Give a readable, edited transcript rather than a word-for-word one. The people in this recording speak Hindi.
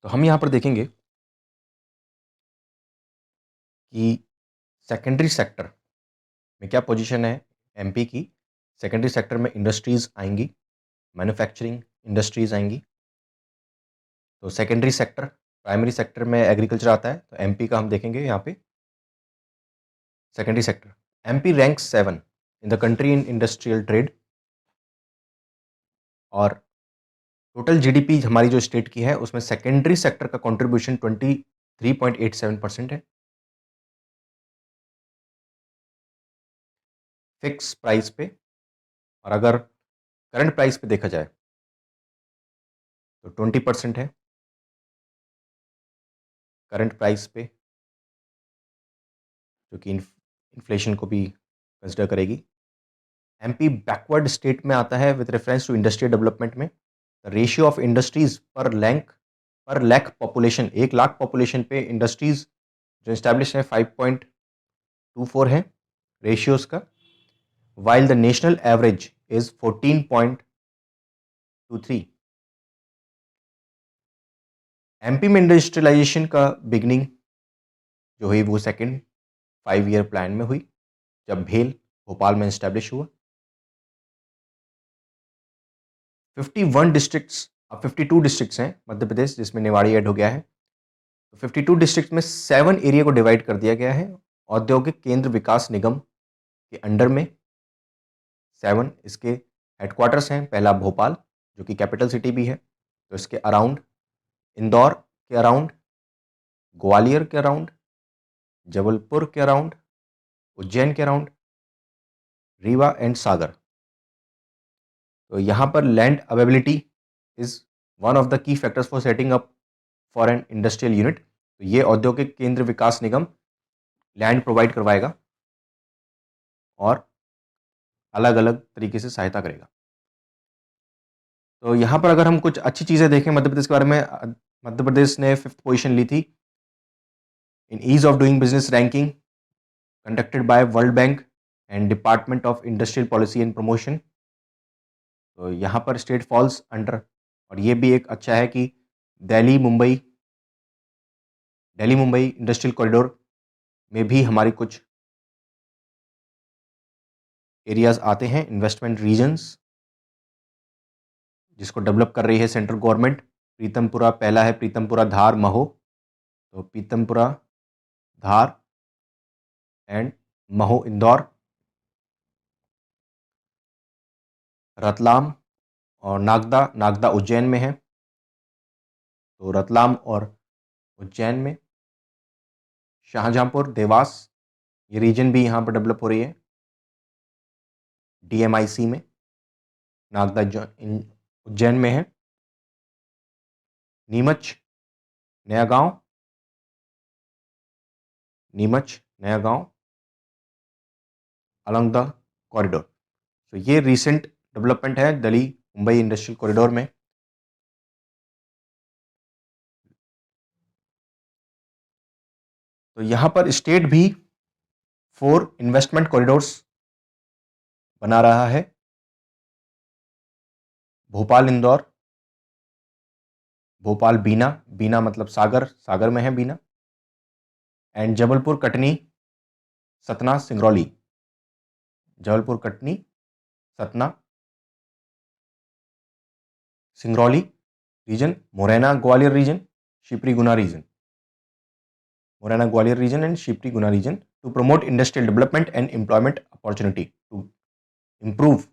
तो हम यहाँ पर देखेंगे कि सेकेंडरी सेक्टर में क्या पोजीशन है एमपी की। सेकेंडरी सेक्टर में इंडस्ट्रीज आएंगी, मैन्युफैक्चरिंग इंडस्ट्रीज आएंगी। तो सेकेंडरी सेक्टर, प्राइमरी सेक्टर में एग्रीकल्चर आता है, तो एमपी का हम देखेंगे यहाँ पे secondary sector. MP rank 7 in the country in industrial trade, और टोटल जीडीपी हमारी जो स्टेट की है उसमें सेकेंडरी सेक्टर का कंट्रीब्यूशन 23.87% है। फिक्स प्राइस पे, और अगर करंट प्राइस पे देखा जाए तो 20% है करंट प्राइस पे, जो कि इन्फ्लेशन को भी कंसिडर करेगी। एमपी बैकवर्ड स्टेट में आता है with reference to industrial development में। Ratio of industries per lakh population, 1 lakh population पे इंडस्ट्रीज जो इस्टेब्लिश है 5.24 है रेशियोज का, while the national average is 14.23। MP में इंडस्ट्रियलाइजेशन का बिगनिंग जो हुई वो सेकेंड 5 ईयर प्लान में हुई, जब भेल भोपाल में इस्टेब्लिश हुआ। 51 डिस्ट्रिक्ट्स, अब 52 डिस्ट्रिक्ट्स हैं मध्य प्रदेश, जिसमें निवाड़ी ऐड हो गया है। तो 52 डिस्ट्रिक्ट में 7 एरिया को डिवाइड कर दिया गया है औद्योगिक केंद्र विकास निगम के अंडर में। 7 इसके हेडक्वार्टर्स हैं। पहला भोपाल, जो कि कैपिटल सिटी भी है, तो इसके अराउंड इंदौर के अराउंड, ग्वालियर के अराउंड, जबलपुर के अराउंड, उज्जैन के अराउंड, रीवा एंड सागर। तो यहाँ पर land availability is one of the key factors for setting up for an industrial unit. तो ये औद्योगिक केंद्र विकास निगम लैंड प्रोवाइड करवाएगा और अलग अलग तरीके से सहायता करेगा। तो यहाँ पर अगर हम कुछ अच्छी चीज़ें देखें मध्य प्रदेश के बारे में, मध्य प्रदेश ने 5th पोजीशन ली थी in ease of doing business ranking conducted by World Bank and Department of Industrial Policy and Promotion. तो यहाँ पर स्टेट फॉल्स अंडर, और ये भी एक अच्छा है कि दिल्ली मुंबई इंडस्ट्रियल कॉरिडोर में भी हमारी कुछ एरियाज आते हैं, इन्वेस्टमेंट रीजन्स, जिसको डेवलप कर रही है सेंट्रल गवर्नमेंट। पीतमपुरा पहला है, पीतमपुरा धार महो। तो पीतमपुरा धार एंड महो इंदौर। रतलाम और नागदा उज्जैन में है। तो रतलाम और उज्जैन में। शाहजहांपुर देवास, ये रीजन भी यहाँ पर डेवलप हो रही है डीएमआईसी में। नागदा उज्जैन में है। नीमच नया गांव अलॉन्ग द कॉरिडोर। तो ये रिसेंट डेवलपमेंट है दिल्ली मुंबई इंडस्ट्रियल कॉरिडोर में। तो यहाँ पर स्टेट भी 4 इन्वेस्टमेंट कॉरिडोर्स बना रहा है। भोपाल इंदौर, भोपाल बीना मतलब सागर में है Bina, and Jabalpur Katni Satna Singrauli. Jabalpur Katni Satna Singrauli region, Morena Gwalior region, Shivpuri Guna region, Morena Gwalior region and Shivpuri Guna region, to promote industrial development and employment opportunity, to improve